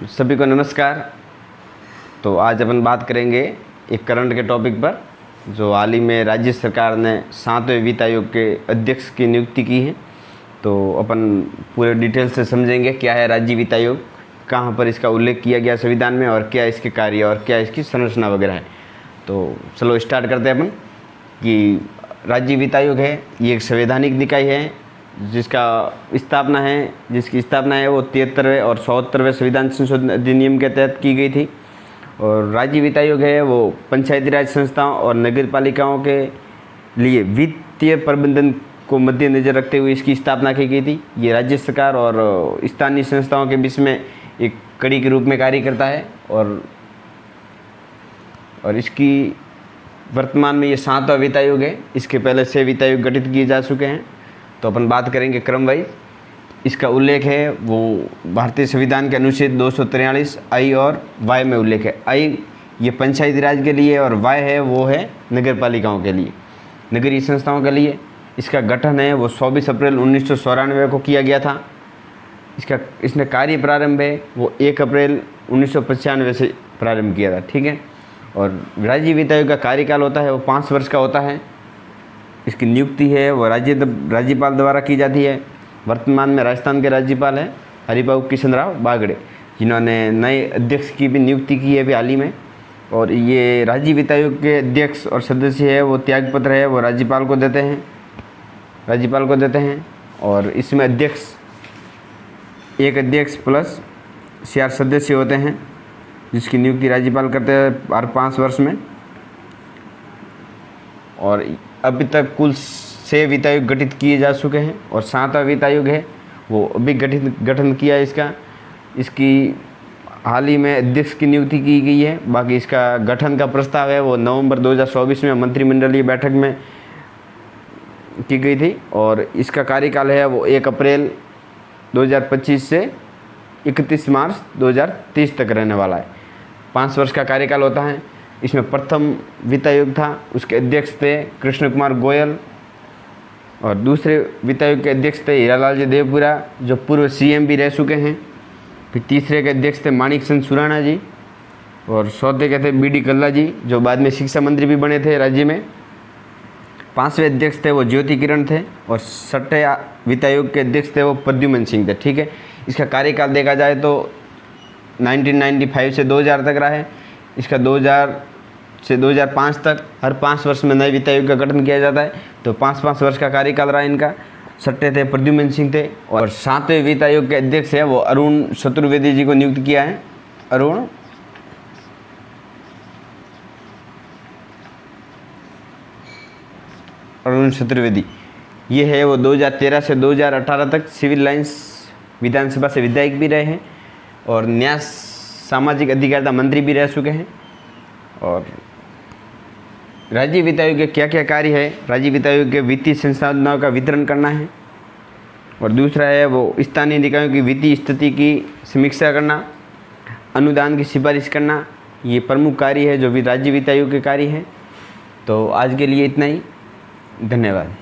सभी को नमस्कार। तो आज अपन बात करेंगे एक करंट के टॉपिक पर, जो हाल ही में राज्य सरकार ने 7वें वित्त आयोग के अध्यक्ष की नियुक्ति की है। तो अपन पूरे डिटेल से समझेंगे क्या है राज्य वित्त आयोग, कहाँ पर इसका उल्लेख किया गया संविधान में, और क्या इसके कार्य और क्या इसकी संरचना वगैरह है। तो चलो स्टार्ट करते हैं अपन कि राज्य वित्त आयोग है, ये एक संवैधानिक निकाय है जिसकी स्थापना है वो 73वें और 74वें संविधान संशोधन अधिनियम के तहत की गई थी। और राज्य वित्त आयोग है वो पंचायती राज संस्थाओं और नगर पालिकाओं के लिए वित्तीय प्रबंधन को मद्देनजर रखते हुए इसकी स्थापना की गई थी। ये राज्य सरकार और स्थानीय संस्थाओं के बीच में एक कड़ी के रूप में कार्य करता है। और इसकी वर्तमान में ये 7वां वित्त आयोग है। इसके पहले 6 वित्त आयोग गठित किए जा चुके हैं। तो अपन बात करेंगे क्रम वाइज। इसका उल्लेख है वो भारतीय संविधान के अनुच्छेद 243 आई और वाई में उल्लेख है। आई ये पंचायती राज के लिए और वाई है वो है नगर पालिकाओं के लिए, नगरीय संस्थाओं के लिए। इसका गठन है वो 24 अप्रैल 1994 को किया गया था। इसने कार्य प्रारंभ है वो 1 अप्रैल 1995 से प्रारंभ किया था, ठीक है। और राज्य वित्त आयोग का कार्यकाल होता है वो 5 वर्ष का होता है। इसकी नियुक्ति है वो राज्यपाल द्वारा की जाती है। वर्तमान में राजस्थान के राज्यपाल हैं हरिभाऊ किशनराव बागड़े, जिन्होंने नए अध्यक्ष की भी नियुक्ति की है अभी हाल ही में। और ये राज्य वित्त आयोग के अध्यक्ष और सदस्य है वो त्यागपत्र है वो राज्यपाल को देते हैं। और इसमें एक अध्यक्ष प्लस 4 सदस्य होते हैं, जिसकी नियुक्ति राज्यपाल करते हैं हर 5 वर्ष में। और अभी तक कुल 6 वित्त आयोग गठित किए जा चुके हैं और 7वां वित्त आयोग है वो अभी गठन किया है इसकी हाल ही में अध्यक्ष की नियुक्ति की गई है। बाकी इसका गठन का प्रस्ताव है वो नवंबर 2024 में मंत्रिमंडलीय बैठक में की गई थी। और इसका कार्यकाल है वो 1 अप्रैल 2025 से 31 मार्च 2030 तक रहने वाला है। 5 वर्ष का कार्यकाल होता है। इसमें प्रथम वित्त आयोग था, उसके अध्यक्ष थे कृष्ण कुमार गोयल। और दूसरे वित्त आयोग के अध्यक्ष थे हीरालाल जी देवपुरा, जो पूर्व सीएम भी रह चुके हैं। फिर तीसरे के अध्यक्ष थे माणिक चंद सुराणा जी। और चौथे के थे बीडी कल्ला जी, जो बाद में शिक्षा मंत्री भी बने थे राज्य में। 5वें अध्यक्ष थे वो ज्योति किरण थे। और 6ठे वित्त आयोग के अध्यक्ष थे वो प्रद्युमन सिंह थे, ठीक है। इसका कार्यकाल देखा जाए तो 1995 से 2000 तक रहा है। इसका 2000 से 2005 तक हर 5 वर्ष में नए वित्त आयोग का गठन किया जाता है। तो 5-5 वर्ष का कार्यकाल रहा इनका। 6ठे थे प्रद्युमन सिंह थे। और 7वें वित्त आयोग के अध्यक्ष है वो अरुण चतुर्वेदी जी को नियुक्त किया है। अरुण चतुर्वेदी ये है वो 2013 से 2018 तक सिविल लाइंस विधानसभा से विधायक भी रहे हैं और न्याय सामाजिक अधिकारिता मंत्री भी रह चुके हैं। और राज्य वित्त आयोग के क्या क्या कार्य है? राज्य वित्त आयोग के वित्तीय संसाधनों का वितरण करना है। और दूसरा है वो स्थानीय निकायों की वित्तीय स्थिति की समीक्षा करना, अनुदान की सिफारिश करना। ये प्रमुख कार्य है जो भी राज्य वित्त आयोग के कार्य हैं। तो आज के लिए इतना ही। धन्यवाद।